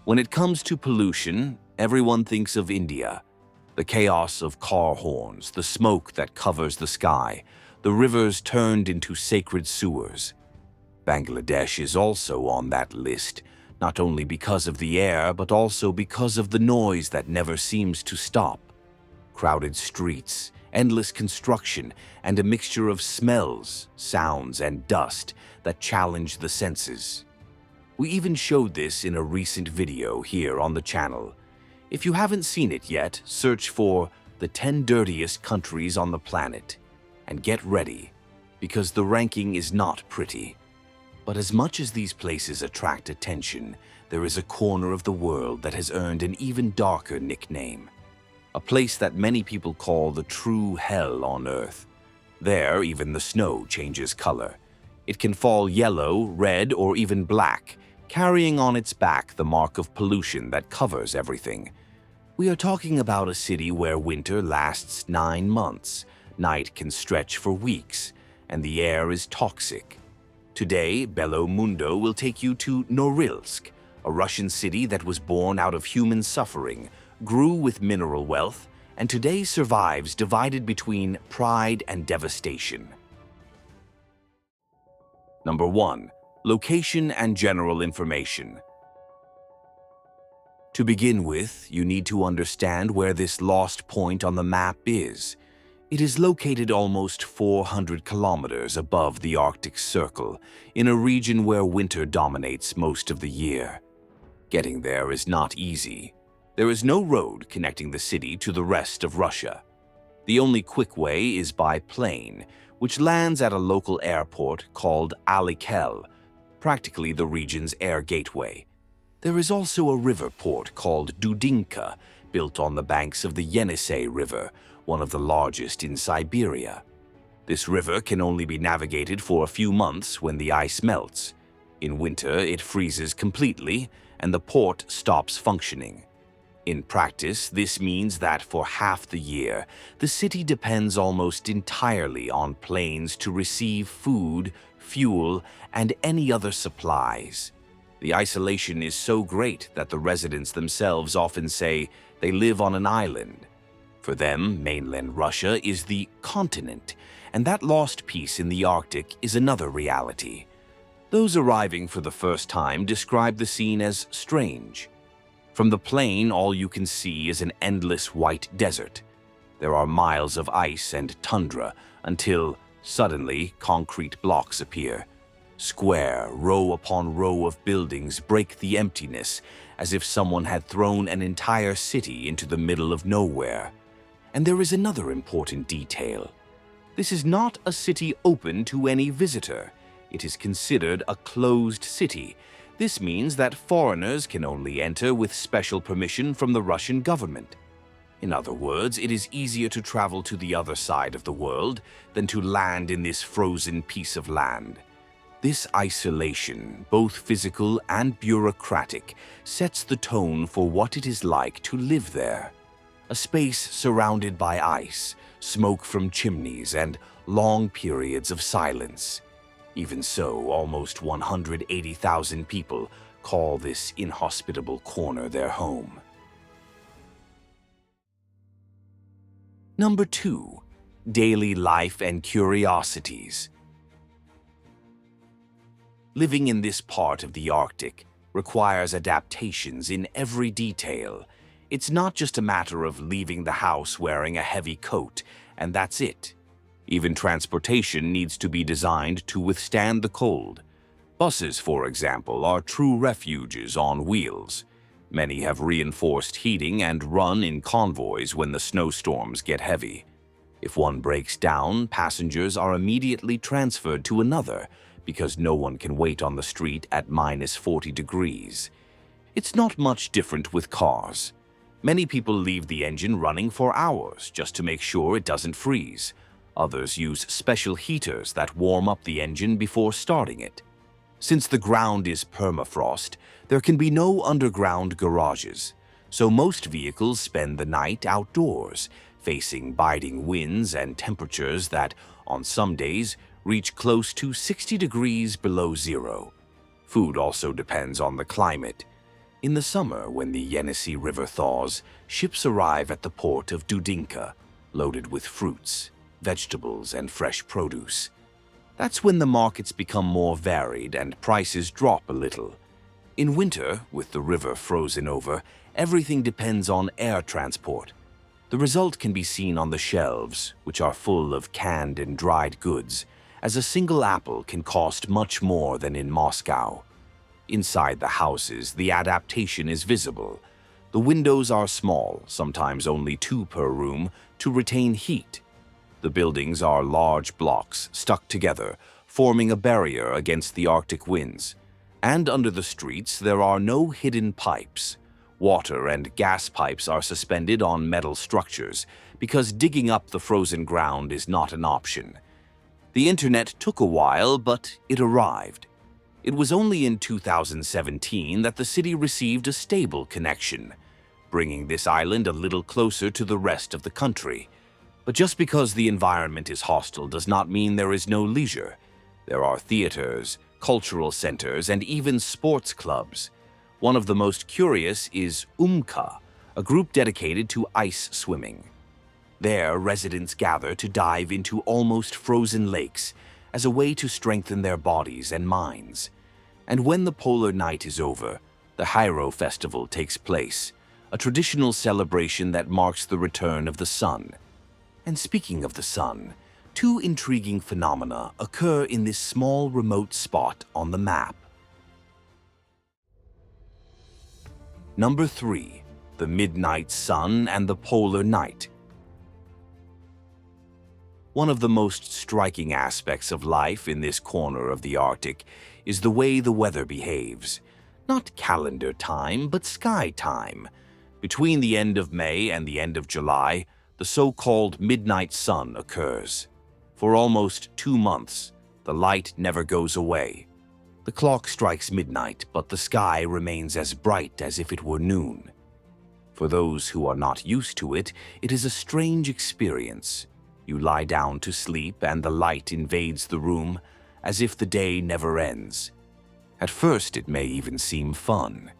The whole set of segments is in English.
When it comes to pollution, everyone thinks of India. The chaos of car horns, the smoke that covers the sky, the rivers turned into sacred sewers. Bangladesh is also on that list, not only because of the air, but also because of the noise that never seems to stop. Crowded streets, endless construction, and a mixture of smells, sounds, and dust that challenge the senses. We even showed this in a recent video here on the channel. If you haven't seen it yet, search for the 10 dirtiest countries on the planet. And get ready, because the ranking is not pretty. But as much as these places attract attention, there is a corner of the world that has earned an even darker nickname. A place that many people call the true hell on Earth. There, even the snow changes color. It can fall yellow, red, or even black, carrying on its back the mark of pollution that covers everything. We are talking about a city where winter lasts 9 months, night can stretch for weeks, and the air is toxic. Today, Bello Mundo will take you to Norilsk, a Russian city that was born out of human suffering, grew with mineral wealth, and today survives divided between pride and devastation. Number 1. Location and general information. To begin with, you need to understand where this lost point on the map is. It is located almost 400 kilometers above the Arctic Circle, in a region where winter dominates most of the year. Getting there is not easy. There is no road connecting the city to the rest of Russia. The only quick way is by plane, which lands at a local airport called Alikel, practically the region's air gateway. There is also a river port called Dudinka, built on the banks of the Yenisei River, one of the largest in Siberia. This river can only be navigated for a few months when the ice melts. In winter, it freezes completely, and the port stops functioning. In practice, this means that for half the year, the city depends almost entirely on planes to receive food, fuel, and any other supplies. The isolation is so great that the residents themselves often say they live on an island. For them, mainland Russia is the continent, and that lost piece in the Arctic is another reality. Those arriving for the first time describe the scene as strange. From the plane, all you can see is an endless white desert. There are miles of ice and tundra until, suddenly, concrete blocks appear. Square, row upon row of buildings break the emptiness, as if someone had thrown an entire city into the middle of nowhere. And there is another important detail. This is not a city open to any visitor. It is considered a closed city. This means that foreigners can only enter with special permission from the Russian government. In other words, it is easier to travel to the other side of the world than to land in this frozen piece of land. This isolation, both physical and bureaucratic, sets the tone for what it is like to live there. A space surrounded by ice, smoke from chimneys, and long periods of silence. Even so, almost 180,000 people call this inhospitable corner their home. Number 2. Daily life and curiosities. Living in this part of the Arctic requires adaptations in every detail. It's not just a matter of leaving the house wearing a heavy coat, and that's it. Even transportation needs to be designed to withstand the cold. Buses, for example, are true refuges on wheels. Many have reinforced heating and run in convoys when the snowstorms get heavy. If one breaks down, passengers are immediately transferred to another because no one can wait on the street at -40 degrees. It's not much different with cars. Many people leave the engine running for hours just to make sure it doesn't freeze. Others use special heaters that warm up the engine before starting it. Since the ground is permafrost, there can be no underground garages, so most vehicles spend the night outdoors, facing biting winds and temperatures that, on some days, reach close to 60 degrees below zero. Food also depends on the climate. In the summer, when the Yenisei River thaws, ships arrive at the port of Dudinka, loaded with fruits, vegetables, and fresh produce. That's when the markets become more varied and prices drop a little. In winter, with the river frozen over, everything depends on air transport. The result can be seen on the shelves, which are full of canned and dried goods, as a single apple can cost much more than in Moscow. Inside the houses, the adaptation is visible. The windows are small, sometimes only 2 per room, to retain heat. The buildings are large blocks stuck together, forming a barrier against the Arctic winds. And under the streets, there are no hidden pipes. Water and gas pipes are suspended on metal structures because digging up the frozen ground is not an option. The internet took a while, but it arrived. It was only in 2017 that the city received a stable connection, bringing this island a little closer to the rest of the country. But just because the environment is hostile does not mean there is no leisure. There are theaters, cultural centers, and even sports clubs. One of the most curious is UMKA, a group dedicated to ice swimming. There, residents gather to dive into almost frozen lakes as a way to strengthen their bodies and minds. And when the polar night is over, the Hyro Festival takes place, a traditional celebration that marks the return of the sun. And speaking of the sun, 2 intriguing phenomena occur in this small remote spot on the map. Number 3. The midnight sun and the polar night. One of the most striking aspects of life in this corner of the Arctic is the way the weather behaves. Not calendar time, but sky time. Between the end of May and the end of July, the so-called midnight sun occurs. For almost 2 months, the light never goes away. The clock strikes midnight, but the sky remains as bright as if it were noon. For those who are not used to it, it is a strange experience. You lie down to sleep and the light invades the room as if the day never ends. At first, it may even seem fun.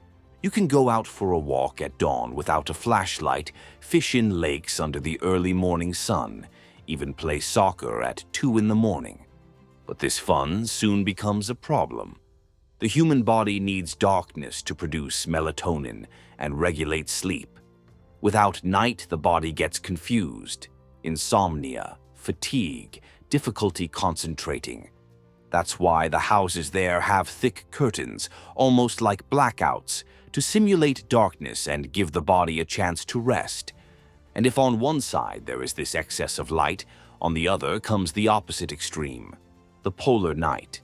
You can go out for a walk at dawn without a flashlight, fish in lakes under the early morning sun, even play soccer at 2 in the morning. But this fun soon becomes a problem. The human body needs darkness to produce melatonin and regulate sleep. Without night, the body gets confused. Insomnia, fatigue, difficulty concentrating. That's why the houses there have thick curtains, almost like blackouts, to simulate darkness and give the body a chance to rest. And if on one side there is this excess of light, on the other comes the opposite extreme, the polar night.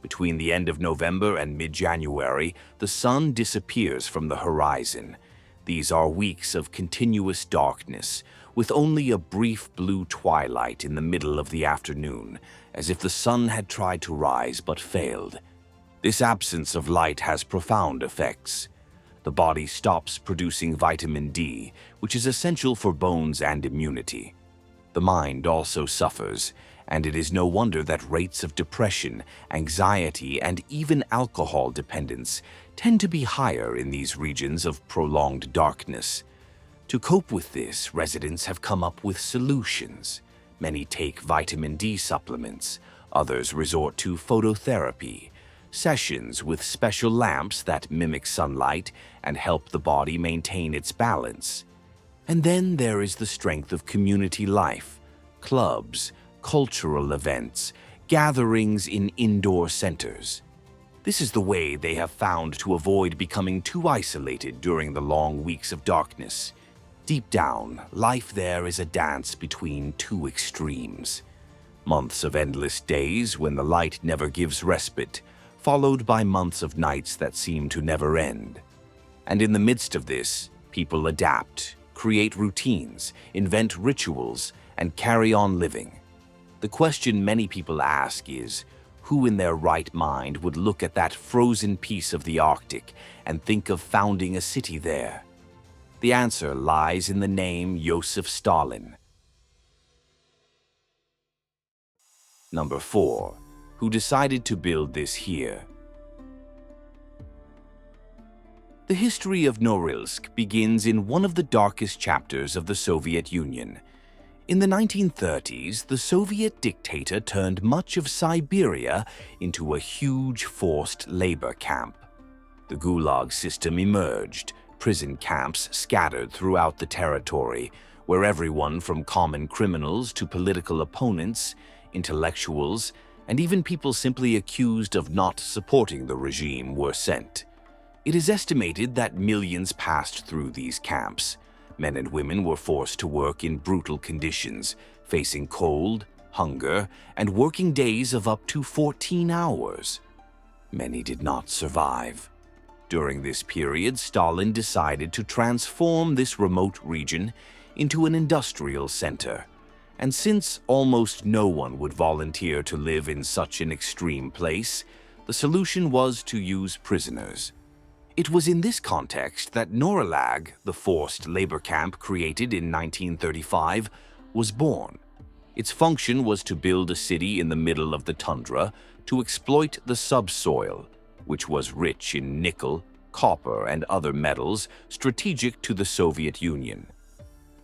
Between the end of November and mid-January, the sun disappears from the horizon. These are weeks of continuous darkness, with only a brief blue twilight in the middle of the afternoon, as if the sun had tried to rise but failed. This absence of light has profound effects. The body stops producing vitamin D, which is essential for bones and immunity. The mind also suffers, and it is no wonder that rates of depression, anxiety, and even alcohol dependence tend to be higher in these regions of prolonged darkness. To cope with this, residents have come up with solutions. Many take vitamin D supplements, others resort to phototherapy, sessions with special lamps that mimic sunlight and help the body maintain its balance. And then there is the strength of community life, clubs, cultural events, gatherings in indoor centers. This is the way they have found to avoid becoming too isolated during the long weeks of darkness. Deep down, life there is a dance between 2 extremes. Months of endless days when the light never gives respite, followed by months of nights that seem to never end. And in the midst of this, people adapt, create routines, invent rituals, and carry on living. The question many people ask is, who in their right mind would look at that frozen piece of the Arctic and think of founding a city there? The answer lies in the name Joseph Stalin. Number 4. Who decided to build this here? The history of Norilsk begins in one of the darkest chapters of the Soviet Union. In the 1930s, the Soviet dictator turned much of Siberia into a huge forced labor camp. The Gulag system emerged, prison camps scattered throughout the territory, where everyone from common criminals to political opponents, intellectuals, and even people simply accused of not supporting the regime were sent. It is estimated that millions passed through these camps. Men and women were forced to work in brutal conditions, facing cold, hunger, and working days of up to 14 hours. Many did not survive. During this period, Stalin decided to transform this remote region into an industrial center. And since almost no one would volunteer to live in such an extreme place, the solution was to use prisoners. It was in this context that Norilsk, the forced labor camp created in 1935, was born. Its function was to build a city in the middle of the tundra to exploit the subsoil, which was rich in nickel, copper, and other metals strategic to the Soviet Union.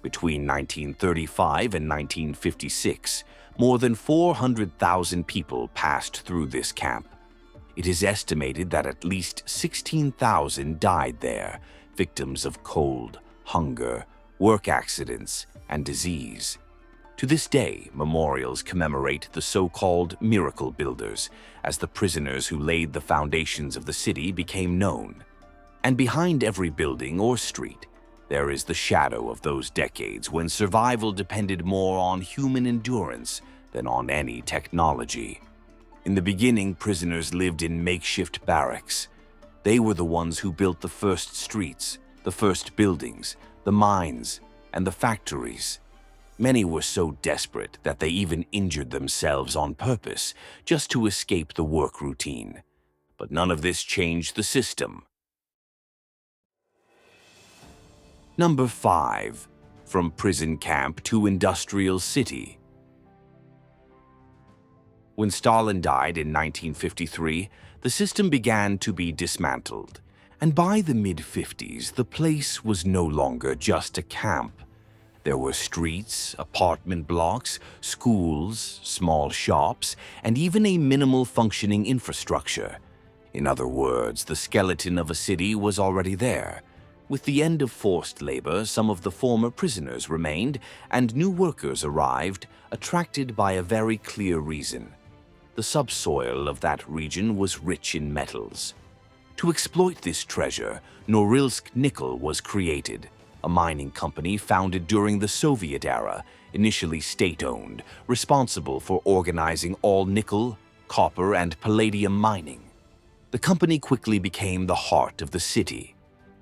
Between 1935 and 1956, more than 400,000 people passed through this camp. It is estimated that at least 16,000 died there, victims of cold, hunger, work accidents, and disease. To this day, memorials commemorate the so-called miracle builders, as the prisoners who laid the foundations of the city became known. And behind every building or street, there is the shadow of those decades when survival depended more on human endurance than on any technology. In the beginning, prisoners lived in makeshift barracks. They were the ones who built the first streets, the first buildings, the mines, and the factories. Many were so desperate that they even injured themselves on purpose just to escape the work routine. But none of this changed the system. Number 5. From prison camp to industrial city. When Stalin died in 1953, the system began to be dismantled, and by the mid-50s, the place was no longer just a camp. There were streets, apartment blocks, schools, small shops, and even a minimal functioning infrastructure. In other words, the skeleton of a city was already there. With the end of forced labor, some of the former prisoners remained, and new workers arrived, attracted by a very clear reason. The subsoil of that region was rich in metals. To exploit this treasure, Norilsk Nickel was created, a mining company founded during the Soviet era, initially state-owned, responsible for organizing all nickel, copper, and palladium mining. The company quickly became the heart of the city.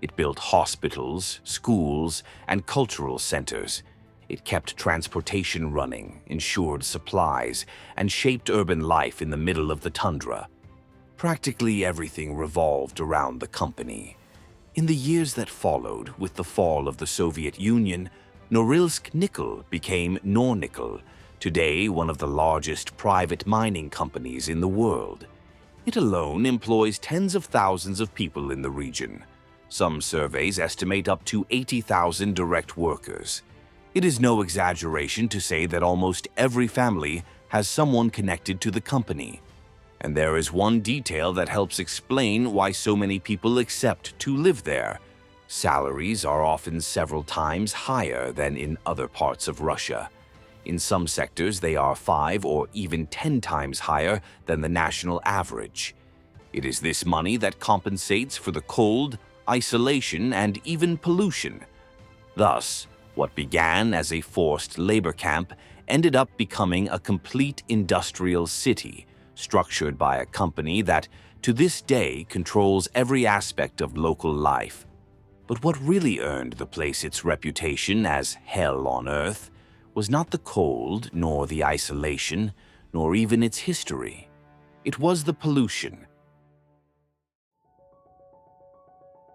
It built hospitals, schools, and cultural centers. It kept transportation running, ensured supplies, and shaped urban life in the middle of the tundra. Practically everything revolved around the company. In the years that followed, with the fall of the Soviet Union, Norilsk Nickel became Nornickel, today one of the largest private mining companies in the world. It alone employs tens of thousands of people in the region. Some surveys estimate up to 80,000 direct workers. It is no exaggeration to say that almost every family has someone connected to the company. And there is one detail that helps explain why so many people accept to live there. Salaries are often several times higher than in other parts of Russia. In some sectors, they are 5 or even 10 times higher than the national average. It is this money that compensates for the cold, isolation, and even pollution. Thus, what began as a forced labor camp ended up becoming a complete industrial city, structured by a company that, to this day, controls every aspect of local life. But what really earned the place its reputation as hell on earth was not the cold, nor the isolation, nor even its history. It was the pollution.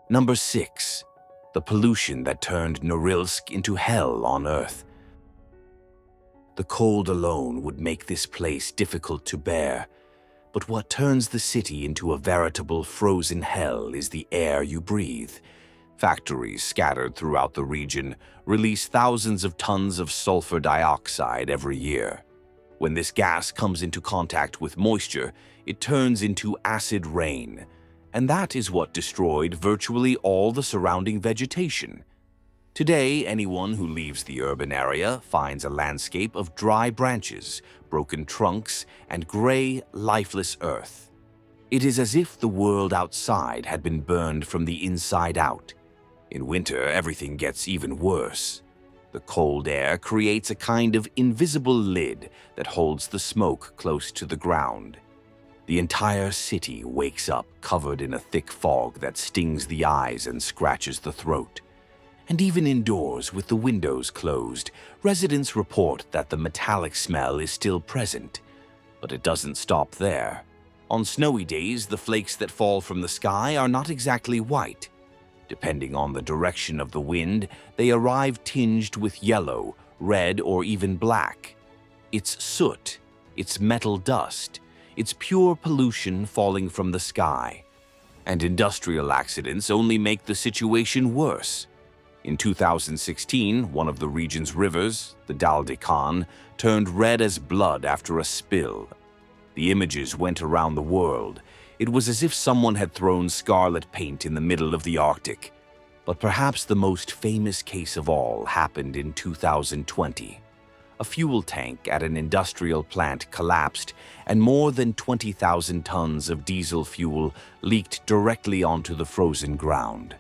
Number 6. The pollution that turned Norilsk into hell on earth. The cold alone would make this place difficult to bear, But what turns the city into a veritable frozen hell is the air you breathe. Factories scattered throughout the region release thousands of tons of sulfur dioxide every year. When this gas comes into contact with moisture, it turns into acid rain, and that is what destroyed virtually all the surrounding vegetation. Today, anyone who leaves the urban area finds a landscape of dry branches, broken trunks, and gray, lifeless earth. It is as if the world outside had been burned from the inside out. In winter, everything gets even worse. The cold air creates a kind of invisible lid that holds the smoke close to the ground. The entire city wakes up covered in a thick fog that stings the eyes and scratches the throat. And even indoors, with the windows closed, residents report that the metallic smell is still present. But it doesn't stop there. On snowy days, the flakes that fall from the sky are not exactly white. Depending on the direction of the wind, they arrive tinged with yellow, red, or even black. It's soot, it's metal dust, it's pure pollution falling from the sky. And industrial accidents only make the situation worse. In 2016, one of the region's rivers, the Dal de Khan, turned red as blood after a spill. The images went around the world. It was as if someone had thrown scarlet paint in the middle of the Arctic. But perhaps the most famous case of all happened in 2020. A fuel tank at an industrial plant collapsed, and more than 20,000 tons of diesel fuel leaked directly onto the frozen ground.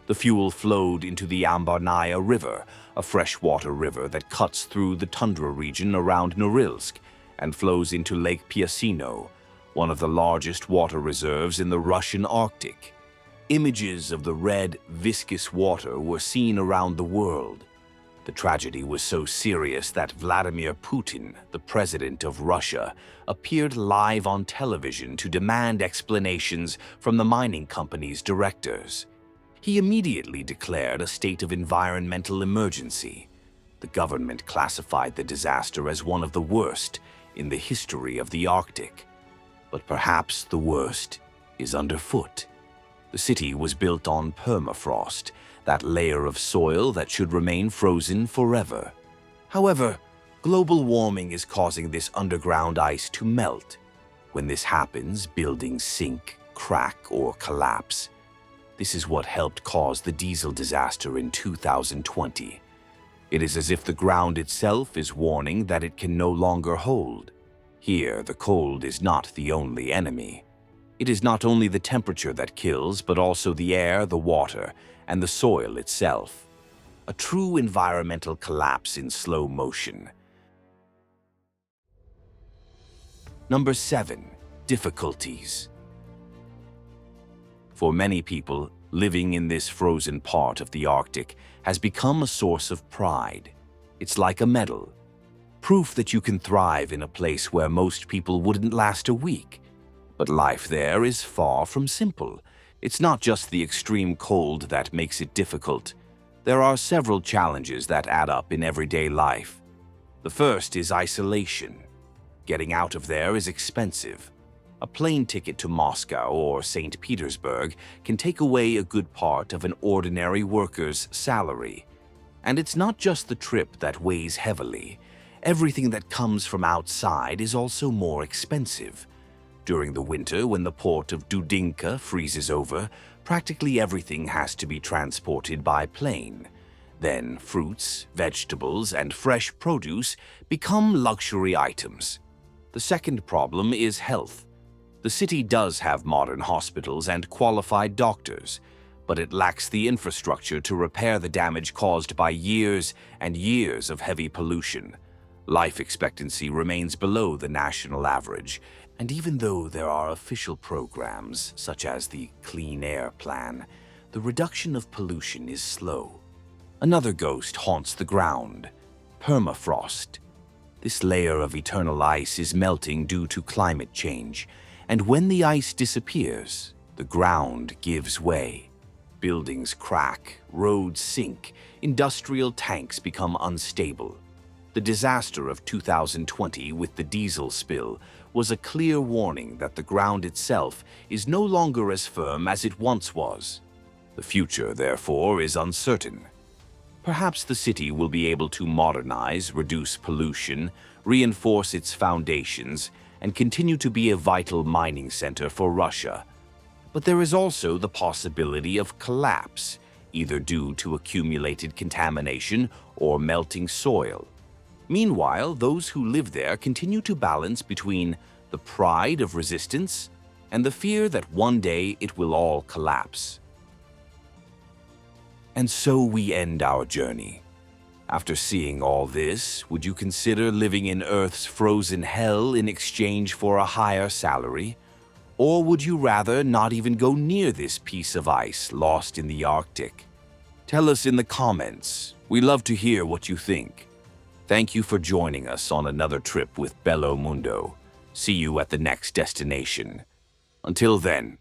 The fuel flowed into the Ambarnaya River, a freshwater river that cuts through the tundra region around Norilsk and flows into Lake Piasino, one of the largest water reserves in the Russian Arctic. Images of the red, viscous water were seen around the world. The tragedy was so serious that Vladimir Putin, the president of Russia, appeared live on television to demand explanations from the mining company's directors. He immediately declared a state of environmental emergency. The government classified the disaster as one of the worst in the history of the Arctic. But perhaps the worst is underfoot. The city was built on permafrost, that layer of soil that should remain frozen forever. However, global warming is causing this underground ice to melt. When this happens, buildings sink, crack, or collapse. This is what helped cause the diesel disaster in 2020. It is as if the ground itself is warning that it can no longer hold. Here, the cold is not the only enemy. It is not only the temperature that kills, but also the air, the water, and the soil itself. A true environmental collapse in slow motion. Number 7. Difficulties. For many people, living in this frozen part of the Arctic has become a source of pride. It's like a medal. Proof that you can thrive in a place where most people wouldn't last a week. But life there is far from simple. It's not just the extreme cold that makes it difficult. There are several challenges that add up in everyday life. The first is isolation. Getting out of there is expensive. A plane ticket to Moscow or St. Petersburg can take away a good part of an ordinary worker's salary. And it's not just the trip that weighs heavily. Everything that comes from outside is also more expensive. During the winter, when the port of Dudinka freezes over, practically everything has to be transported by plane. Then fruits, vegetables, and fresh produce become luxury items. The second problem is health. The city does have modern hospitals and qualified doctors, but it lacks the infrastructure to repair the damage caused by years and years of heavy pollution. Life expectancy remains below the national average, and even though there are official programs, such as the Clean Air Plan, the reduction of pollution is slow. Another ghost haunts the ground: permafrost. This layer of eternal ice is melting due to climate change, and when the ice disappears, the ground gives way. Buildings crack, roads sink, industrial tanks become unstable. The disaster of 2020 with the diesel spill was a clear warning that the ground itself is no longer as firm as it once was. The future, therefore, is uncertain. Perhaps the city will be able to modernize, reduce pollution, reinforce its foundations, and continue to be a vital mining center for Russia. But there is also the possibility of collapse, either due to accumulated contamination or melting soil. Meanwhile, those who live there continue to balance between the pride of resistance and the fear that one day it will all collapse. And so we end our journey. After seeing all this, would you consider living in Earth's frozen hell in exchange for a higher salary? Or would you rather not even go near this piece of ice lost in the Arctic? Tell us in the comments. We love to hear what you think. Thank you for joining us on another trip with Bello Mundo. See you at the next destination. Until then,